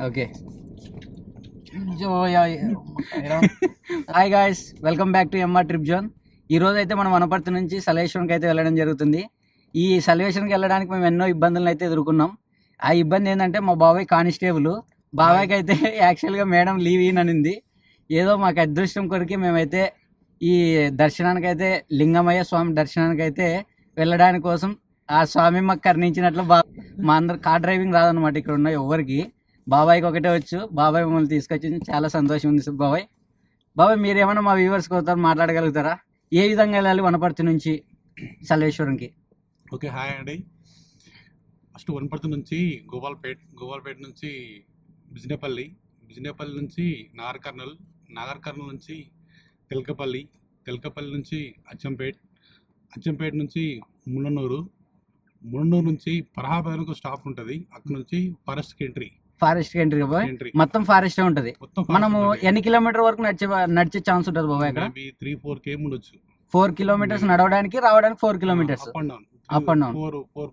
Okay. Hi guys, welcome back to MR trip zone. ఈరోజు అయితే మనం వనపర్తి నుంచి సలేశ్వరంకి అయితే వెళ్ళడం జరుగుతుంది. ఈ సలేశ్వరంకి వెళ్ళడానికి మేము ఎన్నో ఇబ్బందులను అయితే ఎదుర్కొన్నాం. ఆ ఇబ్బంది ఏంటంటే మా బాబాయ్ కానిస్టేబుల్. బాబాయ్కి అయితే యాక్చువల్గా మేడం లీవ్ అనింది. ఏదో మాకు అదృష్టం కొరికి మేమైతే ఈ దర్శనానికి అయితే లింగమయ్య స్వామి దర్శనానికి అయితే వెళ్ళడానికి కోసం ఆ స్వామి మాకు కరుణించినట్లు మా అందరు కార్ డ్రైవింగ్ రాదనమాట ఇక్కడ ఉన్న ఎవరికి. బాబాయ్కి ఒకటే వచ్చు. బాబాయ్ మమ్మల్ని తీసుకొచ్చింది, చాలా సంతోషం ఉంది బాబాయ్. బాబాయ్ మీరు ఏమన్నా మా వ్యూవర్స్ కోసం మాట్లాడగలుగుతారా? ఏ విధంగా వెళ్ళాలి వనపర్తి నుంచి సలేశ్వరంకి? ఓకే, హాయ్ అండి. ఫస్ట్ వనపర్తి నుంచి గోపాల్పేట నుంచి బిజినేపల్లి నుంచి నాగర్ కర్నూల్ నుంచి తెల్కపల్లి నుంచి అచ్చంపేట నుంచి ముళ్ళనూరు నుంచి పరహాబాద్ స్టాప్ ఉంటుంది. అక్కడ నుంచి ఫారెస్ట్ ఎంట్రీ మొత్తం ఫారెస్ట్ ఉంటది. మనము ఎన్ని కిలోమీటర్ వరకు నడిచే ఛాన్స్ ఉంటుంది బాబాయ్? అక్కడ 3-4 km ఉండొచ్చు. 4 kilometers నడవడానికి రావడానికి 4 kilometers అప్ అండ్ డౌన్.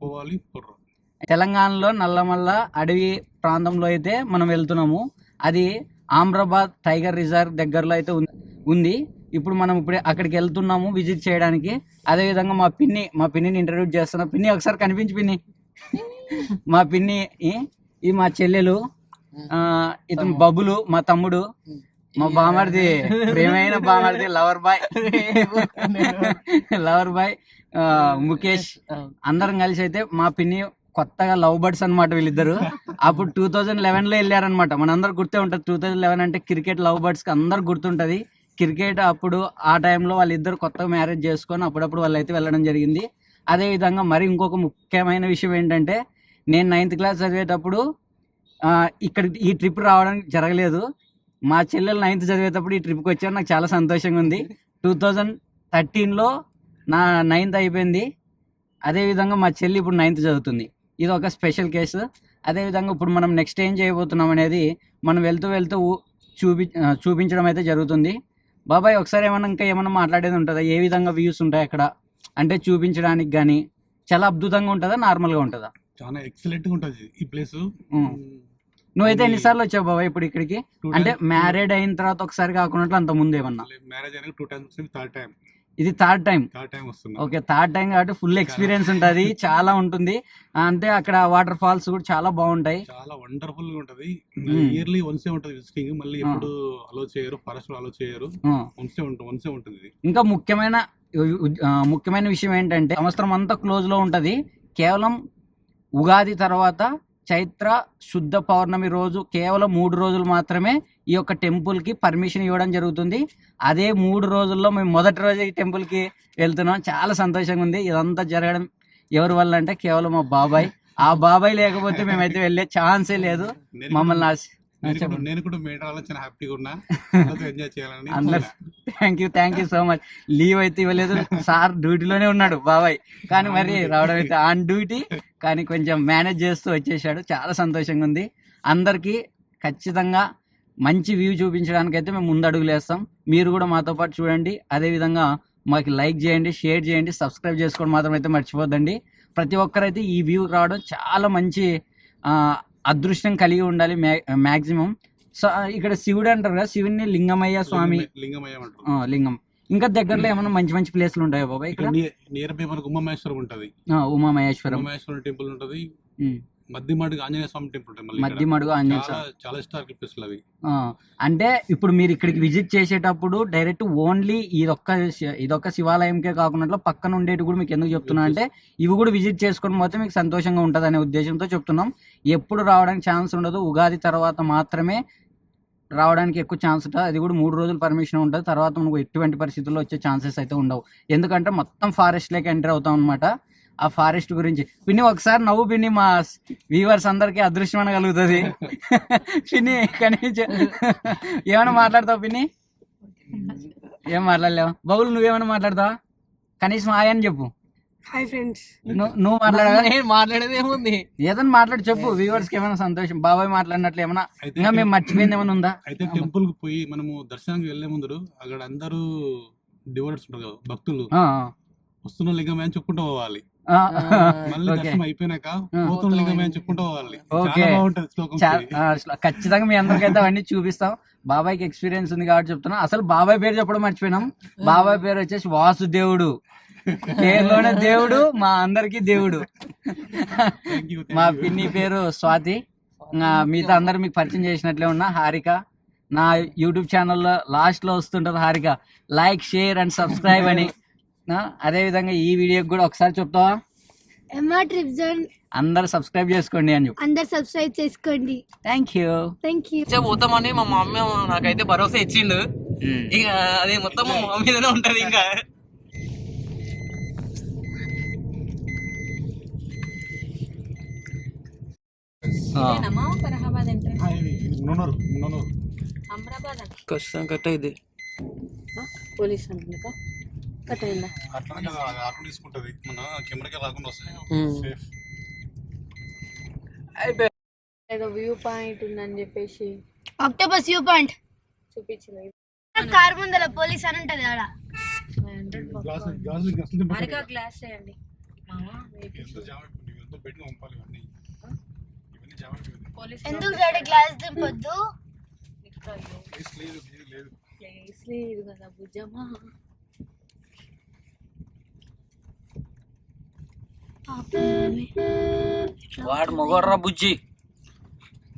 పోవాలి. తెలంగాణలో నల్లమల్ల అడవి ప్రాంతంలో అయితే మనం వెళ్తున్నాము. అది ఆమ్రాబాద్ టైగర్ రిజర్వ్ దగ్గరలో అయితే ఉంది. ఇప్పుడు మనం అక్కడికి వెళ్తున్నాము విజిట్ చేయడానికి. అదే విధంగా మా పిన్నిని ఇంట్రడ్యూస్ చేస్తున్నా. పిన్ని ఒకసారి కనిపించి పిన్ని. మా పిన్ని ఈ మా చెల్లెలు, ఇతను బబులు మా తమ్ముడు, మా బామర్ది ప్రేమైన బామర్ది లవర్ బాయ్ ముఖేష్, అందరం కలిసి అయితే మా పిన్ని కొత్తగా లవ్ బర్డ్స్ అనమాట వీళ్ళిద్దరు. అప్పుడు 2011లో వెళ్ళారనమాట. మనందరు గుర్తే ఉంటుంది. 2011 అంటే క్రికెట్ లవ్ బర్డ్స్ కి అందరు గుర్తుంటది. క్రికెట్ అప్పుడు ఆ టైంలో వాళ్ళిద్దరు కొత్తగా మ్యారేజ్ చేసుకొని అప్పుడప్పుడు వాళ్ళు అయితే వెళ్ళడం జరిగింది. అదే విధంగా మరి ఇంకొక ముఖ్యమైన విషయం ఏంటంటే, నేను 9th క్లాస్ చదివేటప్పుడు ఇక్కడ ఈ ట్రిప్ రావడానికి జరగలేదు. మా చెల్లెలు 9th చదివేటప్పుడు ఈ ట్రిప్కి వచ్చారు. నాకు చాలా సంతోషంగా ఉంది. 2013లో నా 9th అయిపోయింది. అదేవిధంగా మా చెల్లి ఇప్పుడు 9th చదువుతుంది. ఇది ఒక స్పెషల్ కేసు. అదేవిధంగా ఇప్పుడు మనం నెక్స్ట్ ఏం చేయబోతున్నాం అనేది మనం వెళ్తూ చూపించడం అయితే జరుగుతుంది. బాబాయ్ ఒకసారి ఇంకా ఏమన్నా మాట్లాడేది ఉంటుందా? ఏ విధంగా వ్యూస్ ఉంటాయి అక్కడ అంటే చూపించడానికి కానీ? చాలా అద్భుతంగా ఉంటుందా, నార్మల్గా ఉంటుందా? చాలా ఎక్సలెంట్ గా ఉంటుంది ఈ ప్లేస్. నువ్వైతే ఎన్నిసార్లు వచ్చావు బాబాయ్ ఇప్పుడు ఇక్కడికి? అంటే మ్యారేడ్ అయిన తర్వాత ఒకసారి కాకుండా అంత ముందు ఏమన్నా? మ్యారేజ్ అయిన 2 times, థర్డ్ టైం. ఇది థర్డ్ టైం వస్తుంది. ఓకే, థర్డ్ టైం కాబట్టి ఫుల్ ఎక్స్పీరియన్స్ ఉంటుంది. చాలా ఉంటుంది. అంటే అక్కడ వాటర్ ఫాల్స్ కూడా చాలా బాగుంటాయి. చాలా వండర్ఫుల్ గా ఉంటది. ఇయర్లీ వన్సే ఉంటది విజిటింగ్. మళ్ళీ ఎప్పుడు అలో చేయరు, ఫారెస్ట్ అలో చేయరు. వన్సే ఉంటుంది. ఇంకా ముఖ్యమైన విషయం ఏంటంటే సంవత్సరం అంతా క్లోజ్ లో ఉంటది. కేవలం ఉగాది తర్వాత చైత్ర శుద్ధ పౌర్ణమి రోజు కేవలం 3 రోజులు మాత్రమే ఈ యొక్క టెంపుల్కి పర్మిషన్ ఇవ్వడం జరుగుతుంది. అదే 3 రోజుల్లో మేము మొదటి రోజు ఈ టెంపుల్కి వెళ్తున్నాం. చాలా సంతోషంగా ఉంది. ఇదంతా జరగడం ఎవరి వల్ల అంటే కేవలం మా బాబాయ్. ఆ బాబాయ్ లేకపోతే మేమైతే వెళ్ళే ఛాన్సే లేదు. మమ్మల్ని నేను కూడా చాలా హ్యాపీగా ఉన్నా. ఎంజాయ్ చేయాలని. అందరు thank you so much. Leave అయితే ఇవ్వలేదు సార్, డ్యూటీలోనే ఉన్నాడు బాబాయ్. కానీ మరి రావడం అయితే ఆన్ డ్యూటీ, కానీ కొంచెం మేనేజ్ చేస్తూ వచ్చేసాడు. చాలా సంతోషంగా ఉంది. అందరికీ ఖచ్చితంగా మంచి వ్యూ చూపించడానికి అయితే మేము ముందు అడుగులు వేస్తాం. మీరు కూడా మాతో పాటు చూడండి. అదేవిధంగా మాకు లైక్ చేయండి, షేర్ చేయండి, సబ్స్క్రైబ్ చేసుకోవడం మాత్రం అయితే మర్చిపోద్దండి. ప్రతి ఒక్కరైతే ఈ వ్యూ రావడం చాలా మంచి అదృష్టం కలిగి ఉండాలి మ్యాక్సిమం. సో ఇక్కడ శివుడు అంటారు కదా, శివుని లింగమయ్య స్వామి, లింగం. ఇంకా దగ్గరలో ఏమైనా మంచి ప్లేస్లు ఉంటాయా బాబాయ్? ఇక్కడ నియర్ బై మనకు ఉమామహేశ్వరం ఉంటది. ఉమామహేశ్వరం టెంపుల్ ఉంటది. మధ్యమడుగు ఆంజనేయ స్వామి టెంపుల్ ఉంటుంది. మధ్యమడుగు ఆంజనేయ స్వామి చాలా హిస్టారికల్ ప్లేస్లు అవి. అంటే ఇప్పుడు మీరు ఇక్కడికి విజిట్ చేసేటప్పుడు డైరెక్ట్ ఓన్లీ ఇదొక్క శివాలయంకే కాకుండా పక్కన ఉండేటి కూడా మీకు ఎందుకు చెప్తున్నా అంటే, ఇవి కూడా విజిట్ చేసుకొని పోతే మీకు సంతోషంగా ఉంటుంది అనే ఉద్దేశంతో చెప్తున్నాం. ఎప్పుడు రావడానికి ఛాన్స్ ఉండదు. ఉగాది తర్వాత మాత్రమే రావడానికి ఎక్కువ ఛాన్స్ ఉంటుంది. అది కూడా 3 రోజులు పర్మిషన్ ఉంటుంది. తర్వాత మనకు ఎటువంటి పరిస్థితుల్లో వచ్చే ఛాన్సెస్ అయితే ఉండవు. ఎందుకంటే మొత్తం ఫారెస్ట్ లేక ఎంటర్ అవుతాం అనమాట. ఆ ఫారెస్ట్ గురించి పిన్ని ఒకసారి నవ్వు పిన్ని, మా వ్యూవర్స్ అందరికీ అదృష్టం అనగలుగుతుంది. పిన్ని కనీసం ఏమైనా మాట్లాడతావు పిన్ని? ఏం మాట్లాడలేవు. బౌలు నువ్వేమైనా మాట్లాడతావా? కనీసం హాయ్ అని చెప్పు. Hi friends. నువ్వు మాట్లాడదా? నేను మాట్లాడేది ఏముంది, ఏదైనా మాట్లాడి చెప్పు. వ్యూవర్స్ కి ఏమైనా సంతోషం. బాబాయ్ మాట్లాడినట్లు ఏమైనా ఇంకా మేము మర్చిపోయింది ఏమైనా ఉందా? అయితే టెంపుల్ కి పోయి మనము దర్శనానికి వెళ్లే ముందు అక్కడ అందరూ డివోటర్స్ ఉంటారు కదా, భక్తులు, వస్తున్న లింగమే అని చెప్పుకుంటూ పోవాలి. మళ్ళీ ఓకే దర్శనం అయిపోయినాక పోతున్న లింగమే అని చెప్పుకుంటూ పోవాలి. ఓకే. చాలా బాగుంటది శ్లోకం. ఖచ్చితంగా మీ అందరికైతే అవన్నీ చూపిస్తాం. బాబాయ్కి ఎక్స్పీరియన్స్ ఉంది కాబట్టి చెప్తున్నా. అసలు బాబాయ్ పేరు చెప్పడం మర్చిపోయినాం. బాబాయ్ పేరు వచ్చేసి వాసుదేవుడు. పేరులోనే దేవుడు, మా అందరికి దేవుడు. Thank you, thank మా you. పిన్ని పేరు స్వాతి. మిగతా అందరు మీకు పరిచయం చేసినట్లే ఉన్నా. హారిక నా యూట్యూబ్ ఛానల్లో లాస్ట్ లో వస్తుంటది Harika, like share and subscribe అని. అదే విధంగా ఈ వీడియోకి కూడా ఒకసారి చెప్తావా? ఎంఆర్ ట్రిప్ జోన్ అందరు సబ్స్క్రైబ్ చేసుకోండి అని చెప్పు. అందరు సబ్స్క్రైబ్ చేసుకోండి. Thank you. పోతామని మా మమ్మీ నాకైతే భరోసా ఇచ్చిండు. ఇక అది మొత్తం మా మమ్మీ మీదనే ఉంటది. ఇంకా మున్నూరు. కష్టం కట్ అయింది. పోలీస్ అంటున్నా కట్ అయిందా? అట్లా కదా ఆటో తీసుకుంటది. మన కెమెరాకి రాకుండా వస్తాయి. సేఫ్. ఏదో వ్యూ పాయింట్ ఉందని చెప్పేసి ఆక్టోపస్ వ్యూ పాయింట్ చూపించింది. కార్ ముందర పోలీస్ అని ఉంటది ఆడ. అరగా గ్లాస్ చేయండి. ఎందుకు డాడీ గ్లాస్ దింపొద్దు? ప్లేస్ లేదు కదా బుజ్జమ్మా. వాడు మొగోడ్రా బుజ్జి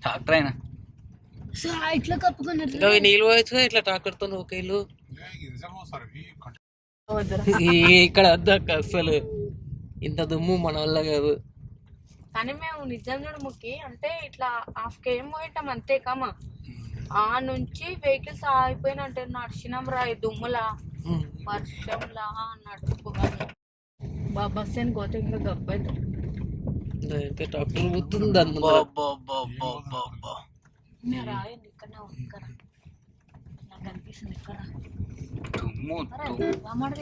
డాక్టర్ అయినా. సో ఇట్లా కప్పుకున్నట్లు ఇంకా నీళ్ళు పోయొచ్చుగా ఇట్లా ట్రాక్టర్తో ఒక ఇల్లు. ఇక్కడ వద్దక్క అసలు ఇంత దుమ్ము మన వల్ల కాదు. కానీ మేము నిజం చూడు ముక్కి అంటే ఇట్లా హాఫ్ కేఎం పోయింటాం అంతే కమా. ఆ నుంచి వెహికల్స్ ఆగిపోయినంటే నడిచినాం రా దుమ్ములా వర్షంలా నడుపుకోవాలి. బస్ అని పోతే ఇంకా గబ్బైతే ట్రాక్టర్ పోతుంది. రాయండి ఇక్కడ ఇక్కడ నాకు అనిపిస్తుంది ఇక్కడ మనం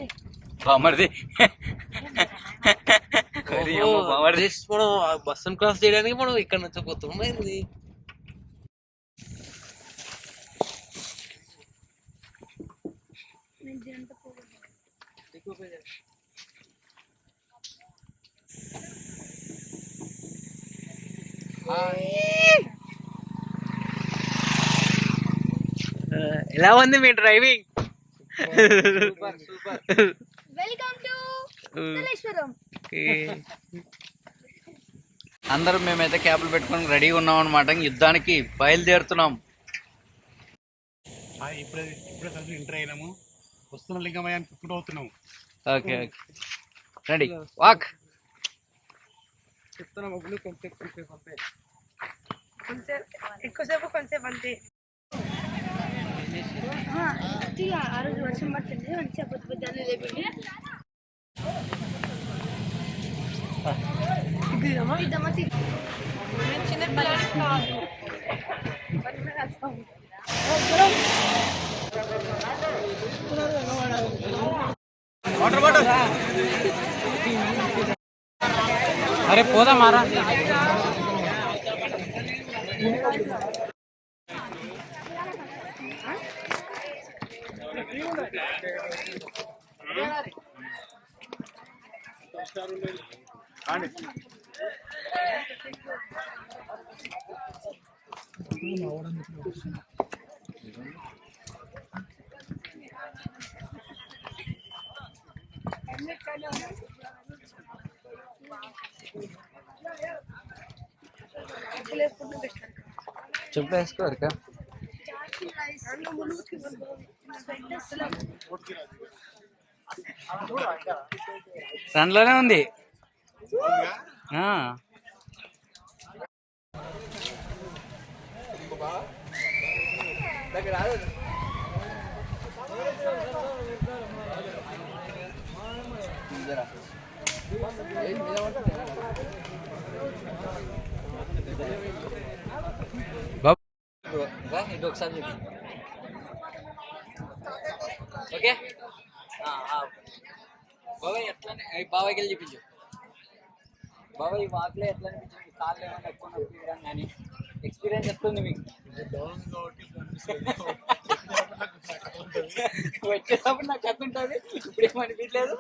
బస్ క్రాస్ చేయడానికి మనం ఇక్కడ నుంచి పోతాం. ఏంది ఎలా ఉంది మీ డ్రైవింగ్? Welcome to Saleshwaram. అందరం మేమైతే క్యాబ్లు పెట్టుకొని రెడీగా ఉన్నాం అనమాట. యుద్ధానికి బయలుదేరుతున్నాం. ఇప్పుడే ఎంటర్ అయినాము. వస్తున్న లింగమయ్య అని చెప్పుకుంటూ అవుతున్నాము. Okay okay ready walk. చెప్తున్నా మొబైల్ కొంచెంసేపు అంతే. ఎక్కువసేపు కొంచెం అంతే. ఆ రోజు వర్షం పడుతుంది మంచిగా పొద్దు పొద్దున్నే లేపి చిన్నపిల్లలకి కాదు. Water bottle. అరే పోదా మారా. చెప్పు వేసుకోరు కా. ఫ్రంట్లోనే ఉంది. ఇది ఒకసారి చెప్పు. ఓకే బాబాయ్ ఎట్లా బాబాయ్కి వెళ్ళి చూపించు. బాబాయ్ ఈ వాక్లో ఎట్లా అనిపించింది? కాళ్ళు ఏమైనా ఎక్కువ నొప్పియడం కానీ ఎక్స్పీరియన్స్ ఎట్లుంది మీకు? వచ్చేటప్పుడు నాకు కథ ఉంటుంది, ఇప్పుడు ఏమనిపించలేదు.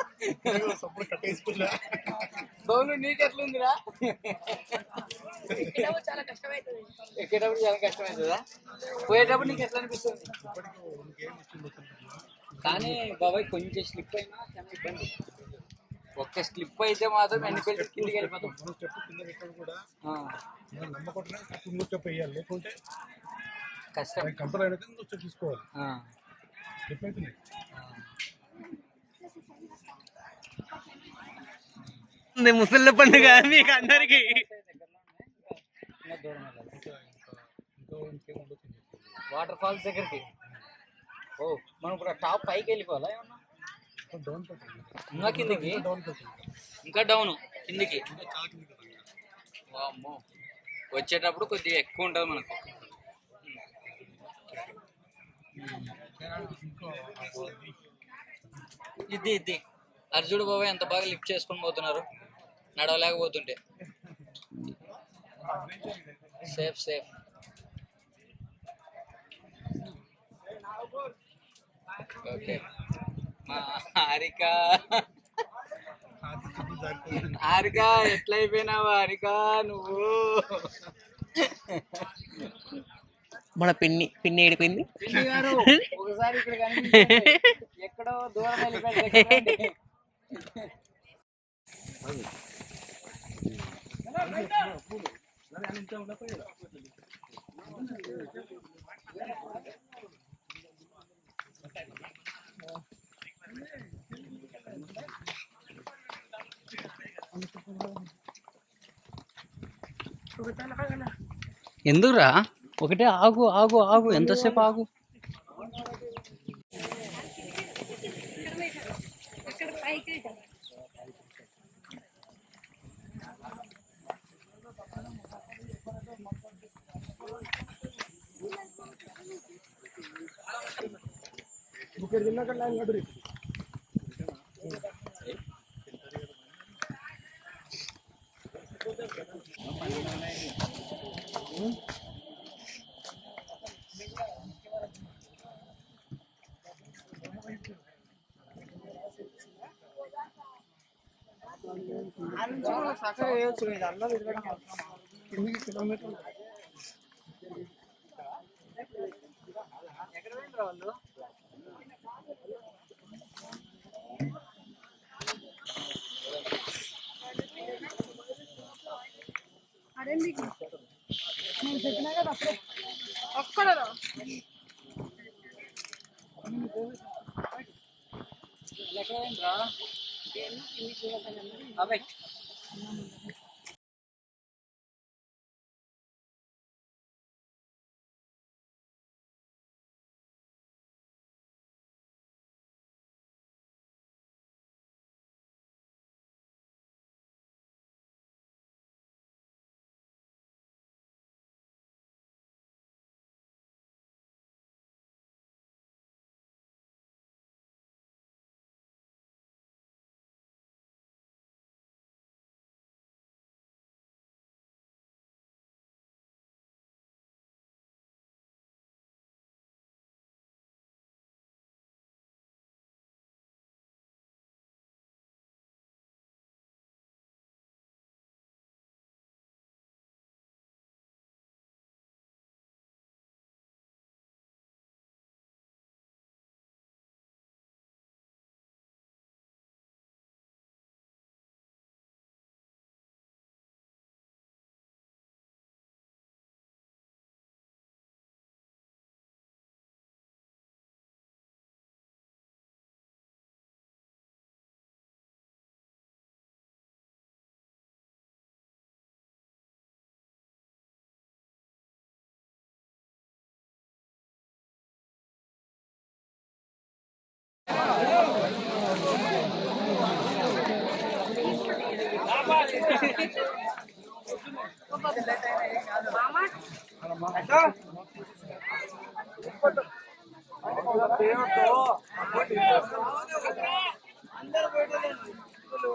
బౌలు నీకు ఎట్లుందిరా? చాలా కష్టమవుతుంది. ఎక్కేటప్పుడు చాలా కష్టమవుతుందా? పోయేటప్పుడు నీకు ఎట్లా అనిపిస్తుంది? కానీ బాబాయ్ కొంచెం స్లిప్ అయినా చాలా ఇబ్బంది. ఒక్క స్లిప్ అయితే మాత్రం ఎన్ని పెళ్లి కిందికి వెళ్ళిపోతాం. లేకుంటే కష్టం. కంట్రోల్ అయినా స్టెప్ తీసుకోవాలి. స్లిప్ అవుతుంది. ముసళ్ళ పండుగ మీకు అందరికి. వాటర్ ఫాల్స్ దగ్గరికి. ఓ మనం ఇప్పుడు టాప్ పైకి వెళ్ళిపోవాలా ఏమన్నా? ఇంకా కిందికి, ఇంకా డౌన్ కిందికి. వామ్మో, వచ్చేటప్పుడు కొద్దిగా ఎక్కువ ఉంటుంది మనకు. ఇది అర్జుడు బాబాయ్ ఎంత బాగా లిఫ్ట్ చేసుకొని పోతున్నారు నడవలేకపోతుంటే. Safe safe. ఓకే మా హారిక, హారిక ఎట్లా అయిపోయినావు హారిక నువ్వు? మన పిన్ని ఏడిపోయింది. పిన్ని గారు ఒకసారి ఇక్కడ కనిపించండి. ఎక్కడో దూరం వెళ్ళిపోయింది. ఎందుకురా? ఒకటే ఆగు ఆగు ఆగు, ఎంతసేపు ఆగు. అక్కడ పైకి అదేంటి నేను చెప్పినా కదా అప్పుడే ఒక్కడరా అబ్బాయి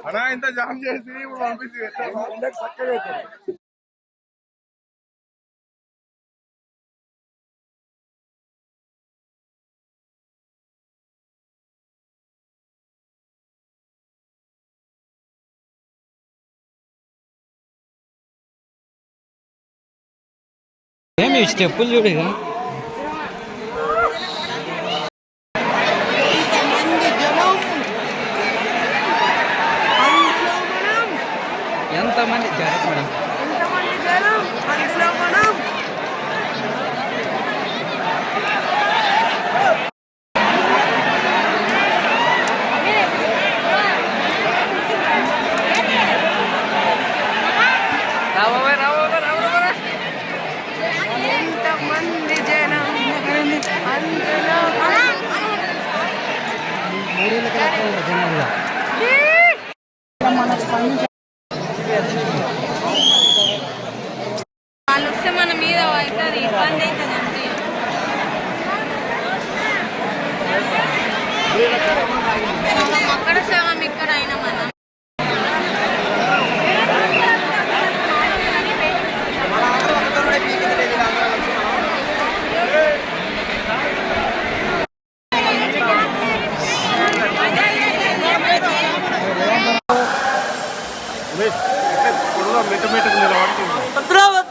అన్నా ఇంత జామ్ చేసి పంపించి ఏమి స్టెప్పులు చూడు ఇక. ఎంతమంది జాగ్రత్త మేడం. వాళ్ళు వస్తే మన మీద అవుతుంది, ఇబ్బంది అవుతుంది అంతే. సగం అక్కడ సగం ఇక్కడ అయినా మనం మెట్టు మెట్టుకు నిలబడుతుంది.